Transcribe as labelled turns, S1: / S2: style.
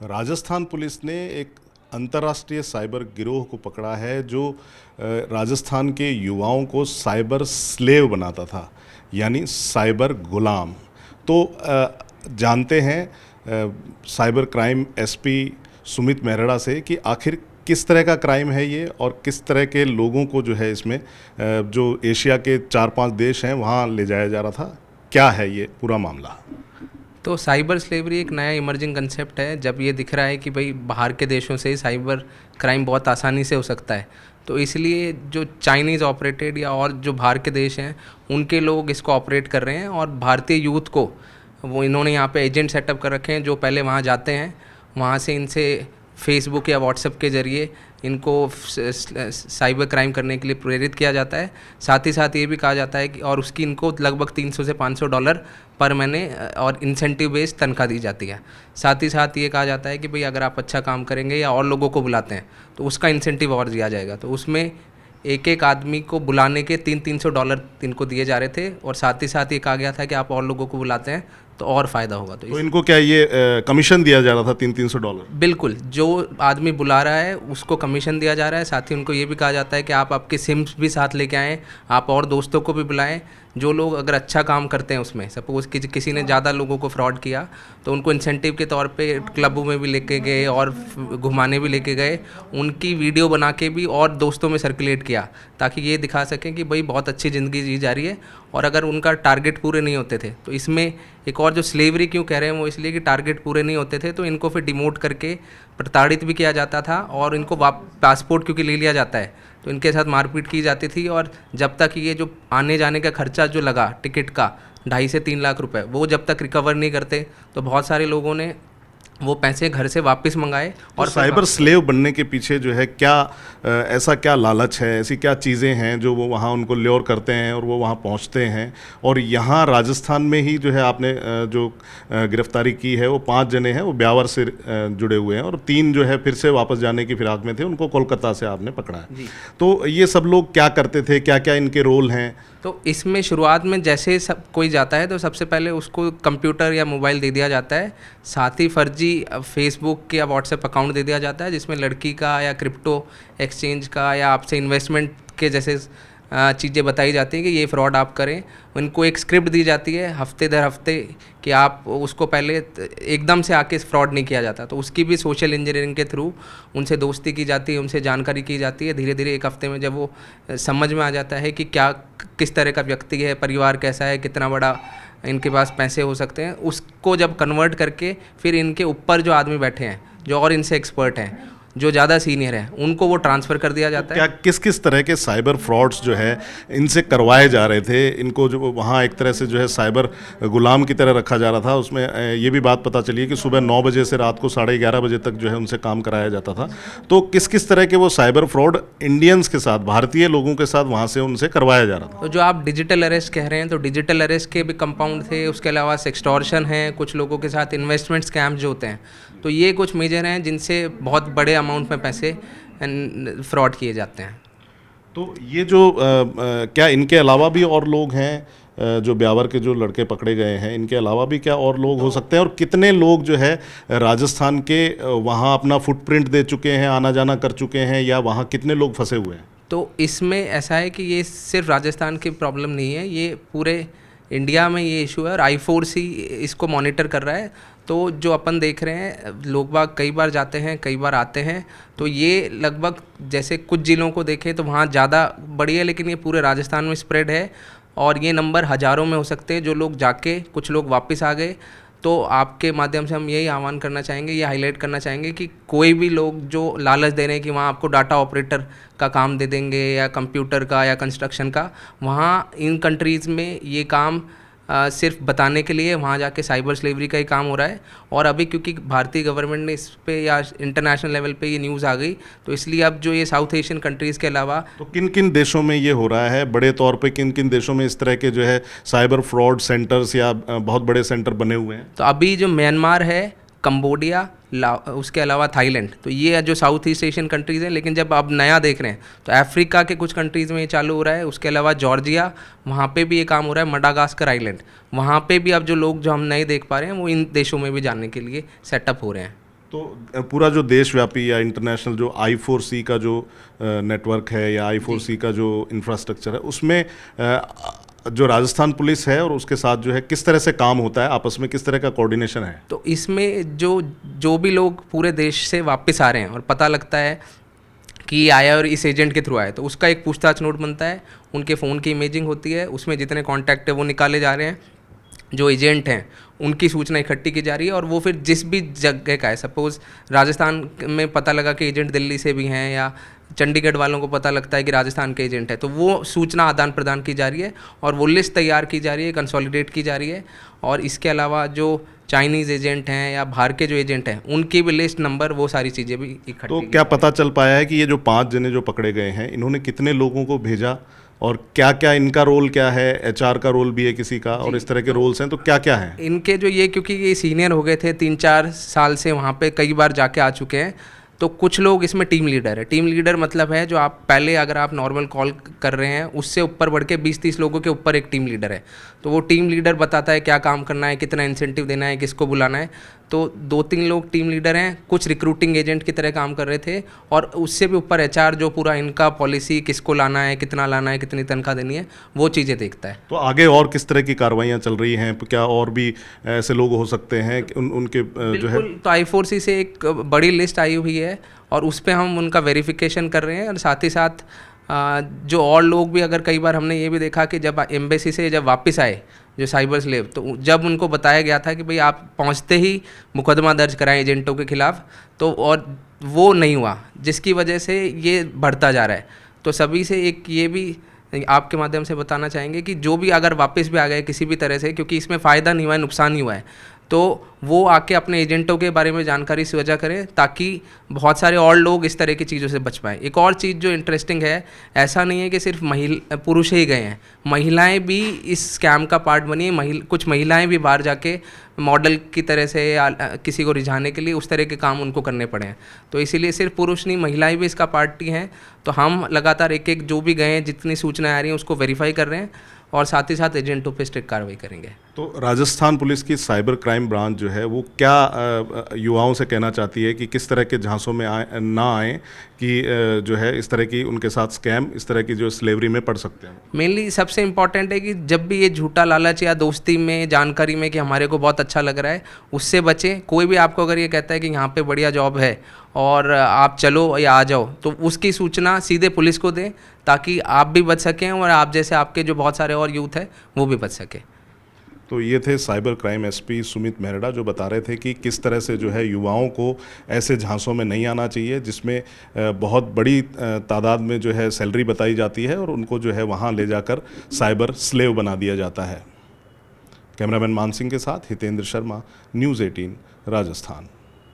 S1: Rajasthan police ने एक अंतर्राष्ट्रीय साइबर गिरोह को पकड़ा है जो राजस्थान के युवाओं को साइबर स्लेव बनाता था, यानी साइबर गुलाम। तो जानते हैं cyber crime SP Sumit Mehra से कि आखिर किस तरह का क्राइम है ये और किस तरह के लोगों को जो है इसमें जो एशिया के 4-5 देश हैं वहाँ ले जाया जा रहा था। क्या है ये पूरा मामला?
S2: तो साइबर स्लेवरी एक नया इमर्जिंग कंसेप्ट है। जब ये दिख रहा है कि भाई बाहर के देशों से साइबर क्राइम बहुत आसानी से हो सकता है, तो इसलिए जो चाइनीज़ ऑपरेटेड या और जो बाहर के देश हैं उनके लोग इसको ऑपरेट कर रहे हैं और भारतीय यूथ को वो इन्होंने यहाँ पे एजेंट सेटअप कर रखे हैं जो पहले वहाँ जाते हैं, वहाँ से इनसे फेसबुक या व्हाट्सएप के ज़रिए इनको साइबर क्राइम करने के लिए प्रेरित किया जाता है। साथ ही साथ ये भी कहा जाता है कि और उसकी इनको लगभग $300 से $500 पर महीने और इंसेंटिव बेस्ड तनख्वाह दी जाती है। साथ ही साथ ये कहा जाता है कि भाई अगर आप अच्छा काम करेंगे या और लोगों को बुलाते हैं तो उसका इंसेंटिव और दिया जाएगा। तो उसमें एक एक आदमी को बुलाने के $300 इनको दिए जा रहे थे और साथ ही साथ ये कहा गया था कि आप और लोगों को बुलाते हैं तो और फ़ायदा होगा।
S1: तो इनको क्या ये कमीशन दिया जा रहा था $300?
S2: बिल्कुल, जो आदमी बुला रहा है उसको कमीशन दिया जा रहा है। साथ ही उनको ये भी कहा जाता है कि आप आपके सिम्स भी साथ लेके आएँ, आप और दोस्तों को भी बुलाएं। जो लोग अगर अच्छा काम करते हैं उसमें सपोज़ कि किसी ने ज़्यादा लोगों को फ्रॉड किया तो उनको इंसेंटिव के तौर पे क्लबों में भी लेके गए और घुमाने भी लेके गए, उनकी वीडियो बना के भी और दोस्तों में सर्कुलेट किया ताकि ये दिखा सकें कि भाई बहुत अच्छी ज़िंदगी जी जा रही है। और अगर उनका टारगेट पूरे नहीं होते थे तो इसमें एक और जो स्लेवरी क्यों कह रहे हैं वो इसलिए कि टारगेट पूरे नहीं होते थे तो इनको फिर डिमोट करके प्रताड़ित भी किया जाता था और इनको पासपोर्ट क्योंकि ले लिया जाता है तो इनके साथ मारपीट की जाती थी। और जब तक ये जो आने जाने का खर्चा जो लगा टिकट का 2.5 से 3 लाख रुपए वो जब तक रिकवर नहीं करते तो बहुत सारे लोगों ने वो पैसे घर से वापस मंगाए। और
S1: तो साइबर स्लेव बनने के पीछे जो है क्या ऐसा क्या लालच है, ऐसी क्या चीज़ें हैं जो वो वहाँ उनको ल्योर करते हैं और वो वहाँ पहुँचते हैं? और यहाँ राजस्थान में ही जो है आपने जो गिरफ्तारी की है वो 5 जने हैं, वो ब्यावर से जुड़े हुए हैं और 3 जो है फिर से वापस जाने की फिराक में थे, उनको कोलकाता से आपने पकड़ा है। तो ये सब लोग क्या करते थे, क्या क्या इनके रोल हैं?
S2: तो इसमें शुरुआत में जैसे सब कोई जाता है तो सबसे पहले उसको कंप्यूटर या मोबाइल दे दिया जाता है, साथ ही फर्जी फेसबुक या व्हाट्सएप अकाउंट दे दिया जाता है जिसमें लड़की का या क्रिप्टो एक्सचेंज का या आपसे इन्वेस्टमेंट के जैसे चीज़ें बताई जाती हैं कि ये फ्रॉड आप करें। उनको एक स्क्रिप्ट दी जाती है हफ्ते दर हफ्ते कि आप उसको पहले एकदम से आके फ्रॉड नहीं किया जाता, तो उसकी भी सोशल इंजीनियरिंग के थ्रू उनसे दोस्ती की जाती है, उनसे जानकारी की जाती है। धीरे धीरे एक हफ्ते में जब वो समझ में आ जाता है कि क्या किस तरह का व्यक्ति है, परिवार कैसा है, कितना बड़ा इनके पास पैसे हो सकते हैं, उसको जब कन्वर्ट करके फिर इनके ऊपर जो आदमी बैठे हैं जो और इनसे एक्सपर्ट हैं, जो ज़्यादा सीनियर हैं, उनको वो ट्रांसफ़र कर दिया जाता है।
S1: क्या किस किस तरह के साइबर फ्रॉड्स जो है इनसे करवाए जा रहे थे? इनको जो वहाँ एक तरह से जो है साइबर गुलाम की तरह रखा जा रहा था। उसमें ये भी बात पता चली है कि सुबह 9 बजे से रात को 11:30 बजे तक जो है उनसे काम कराया जाता था। तो किस किस तरह के वो साइबर फ्रॉड इंडियंस के साथ, भारतीय लोगों के साथ वहाँ से उनसे करवाया जा रहा था?
S2: तो जो आप डिजिटल अरेस्ट कह रहे हैं, तो डिजिटल अरेस्ट के भी कंपाउंड थे, उसके अलावा सेक्सटॉर्शन है, कुछ लोगों के साथ इन्वेस्टमेंट स्कैम जो होते हैं, तो ये कुछ मेजर हैं जिनसे बहुत बड़े अमाउंट में पैसे फ्रॉड किए जाते हैं।
S1: तो ये जो क्या इनके अलावा भी और लोग हैं जो ब्यावर के जो लड़के पकड़े गए हैं, इनके अलावा भी क्या और लोग हो सकते हैं? और कितने लोग जो है राजस्थान के वहाँ अपना फुटप्रिंट दे चुके हैं, आना जाना कर चुके हैं, या वहाँ कितने लोग फंसे हुए हैं?
S2: तो इसमें ऐसा है कि ये सिर्फ राजस्थान की प्रॉब्लम नहीं है, ये पूरे इंडिया में ये इशू है और I4C इसको मॉनिटर कर रहा है। तो जो अपन देख रहे हैं, लोग बाग कई बार जाते हैं, कई बार आते हैं, तो ये लगभग जैसे कुछ ज़िलों को देखें तो वहाँ ज़्यादा बड़ी है, लेकिन ये पूरे राजस्थान में स्प्रेड है और ये नंबर हज़ारों में हो सकते हैं। जो लोग जाके कुछ लोग वापस आ गए, तो आपके माध्यम से हम यही आह्वान करना चाहेंगे, ये हाईलाइट करना चाहेंगे कि कोई भी लोग जो लालच दे रहे हैं कि वहाँ आपको डाटा ऑपरेटर का काम दे देंगे या कंप्यूटर का या कंस्ट्रक्शन का, वहाँ इन कंट्रीज़ में ये काम सिर्फ बताने के लिए वहाँ जाके साइबर स्लेवरी का ही काम हो रहा है। और अभी क्योंकि भारतीय गवर्नमेंट ने इस पे या इंटरनेशनल लेवल पे ये न्यूज़ आ गई, तो इसलिए अब जो ये साउथ एशियन कंट्रीज़ के अलावा
S1: तो किन किन देशों में ये हो रहा है बड़े तौर पे? किन किन देशों में इस तरह के जो है साइबर फ्रॉड सेंटर्स या बहुत बड़े सेंटर बने हुए हैं?
S2: तो अभी जो म्यांमार है, कंबोडिया, उसके अलावा थाईलैंड, तो ये जो साउथ ईस्ट एशियन कंट्रीज़ हैं। लेकिन जब अब नया देख रहे हैं तो अफ्रीका के कुछ कंट्रीज़ में ये चालू हो रहा है। उसके अलावा जॉर्जिया, वहाँ पे भी ये काम हो रहा है। मडागास्कर आइलैंड, वहाँ पे भी अब जो लोग जो हम नहीं देख पा रहे हैं वो इन देशों में भी जानने के लिए सेटअप हो रहे हैं।
S1: तो पूरा जो देशव्यापी या इंटरनेशनल जो I4C का जो नेटवर्क है या I4C का जो इंफ्रास्ट्रक्चर है, उसमें जो राजस्थान पुलिस है और उसके साथ जो है किस तरह से काम होता है, आपस में किस तरह का कोऑर्डिनेशन है?
S2: तो इसमें जो भी लोग पूरे देश से वापस आ रहे हैं और पता लगता है कि ये आया और इस एजेंट के थ्रू आया, तो उसका एक पूछताछ नोट बनता है, उनके फ़ोन की इमेजिंग होती है, उसमें जितने कॉन्टैक्ट है वो निकाले जा रहे हैं, जो एजेंट हैं उनकी सूचना इकट्ठी की जा रही है, और वो फिर जिस भी जगह का है, सपोज़ राजस्थान में पता लगा कि एजेंट दिल्ली से भी हैं या चंडीगढ़ वालों को पता लगता है कि राजस्थान के एजेंट है, तो वो सूचना आदान प्रदान की जा रही है और वो लिस्ट तैयार की जा रही है, कंसोलिडेट की जा रही है। और इसके अलावा जो चाइनीज़ एजेंट हैं या बाहर के जो एजेंट हैं उनकी भी लिस्ट नंबर, वो सारी चीज़ें भी इकट्ठी।
S1: तो क्या पता चल पाया है कि ये जो 5 जने जो पकड़े गए हैं, इन्होंने कितने लोगों को भेजा और क्या क्या इनका रोल क्या है? HR का रोल भी है किसी का, और इस तरह के रोल्स हैं, तो क्या क्या है
S2: इनके जो ये, क्योंकि ये सीनियर हो गए थे, 3-4 साल से वहाँ पे कई बार जाके आ चुके हैं, तो कुछ लोग इसमें टीम लीडर है। टीम लीडर मतलब है जो आप पहले अगर आप नॉर्मल कॉल कर रहे हैं उससे ऊपर बढ़ के 20-30 लोगों के ऊपर एक टीम लीडर है, तो वो टीम लीडर बताता है क्या काम करना है, कितना इंसेंटिव देना है, किसको बुलाना है। तो 2-3 लोग टीम लीडर हैं, कुछ रिक्रूटिंग एजेंट की तरह काम कर रहे थे, और उससे भी ऊपर HR जो पूरा इनका पॉलिसी, किसको लाना है, कितना लाना है, कितनी तनख्वाह देनी है, वो चीज़ें देखता है।
S1: तो आगे और किस तरह की कार्रवाइयाँ चल रही हैं? क्या और भी ऐसे लोग हो सकते हैं कि उनके जो है?
S2: तो I4C से एक बड़ी लिस्ट आई हुई है और उस पर हम उनका वेरिफिकेशन कर रहे हैं, और साथ ही साथ जो और लोग भी, अगर कई बार हमने ये भी देखा कि जब एम्बेसी से जब वापस आए जो साइबर स्लेव, तो जब उनको बताया गया था कि भाई आप पहुंचते ही मुकदमा दर्ज कराएं एजेंटों के खिलाफ, तो और वो नहीं हुआ, जिसकी वजह से ये बढ़ता जा रहा है। तो सभी से एक ये भी आपके माध्यम से बताना चाहेंगे कि जो भी अगर वापस भी आ गए किसी भी तरह से, क्योंकि इसमें फ़ायदा नहीं हुआ है, नुकसान ही हुआ है, तो वो आके अपने एजेंटों के बारे में जानकारी साझा करें, ताकि बहुत सारे और लोग इस तरह की चीज़ों से बच पाएँ। एक और चीज़ जो इंटरेस्टिंग है, ऐसा नहीं है कि सिर्फ पुरुष ही गए हैं, महिलाएं भी इस स्कैम का पार्ट बनी है। कुछ महिलाएं भी बाहर जाके मॉडल की तरह से या किसी को रिझाने के लिए उस तरह के काम उनको करने पड़े हैं, तो इसीलिए सिर्फ पुरुष नहीं, महिलाएं भी इसका पार्ट हैं। तो हम लगातार एक एक जो भी गए हैं, जितनी सूचनाएं आ रही हैं उसको वेरीफाई कर रहे हैं, और साथ ही साथ एजेंटों पे स्ट्रिक्ट कार्रवाई करेंगे।
S1: तो राजस्थान पुलिस की साइबर क्राइम ब्रांच जो है वो क्या युवाओं से कहना चाहती है कि किस तरह के झांसों में ना आए कि जो है इस तरह की उनके साथ स्कैम, इस तरह की जो स्लेवरी में पड़ सकते हैं?
S2: मेनली सबसे इम्पॉर्टेंट है कि जब भी ये झूठा लालच या दोस्ती में, जानकारी में कि हमारे को बहुत अच्छा लग रहा है, उससे बचें। कोई भी आपको अगर ये कहता है कि यहाँ पे बढ़िया जॉब है और आप चलो या आ जाओ, तो उसकी सूचना सीधे पुलिस को दें, ताकि आप भी बच सकें और आप जैसे आपके जो बहुत सारे और यूथ है वो भी बच सके।
S1: तो ये थे cyber crime SP Sumit Mehra, जो बता रहे थे कि किस तरह से जो है युवाओं को ऐसे झांसों में नहीं आना चाहिए जिसमें बहुत बड़ी तादाद में जो है सैलरी बताई जाती है और उनको जो है वहाँ ले जाकर साइबर स्लेव बना दिया जाता है। कैमरामैन मान सिंह के साथ हितेंद्र शर्मा, News 18 राजस्थान।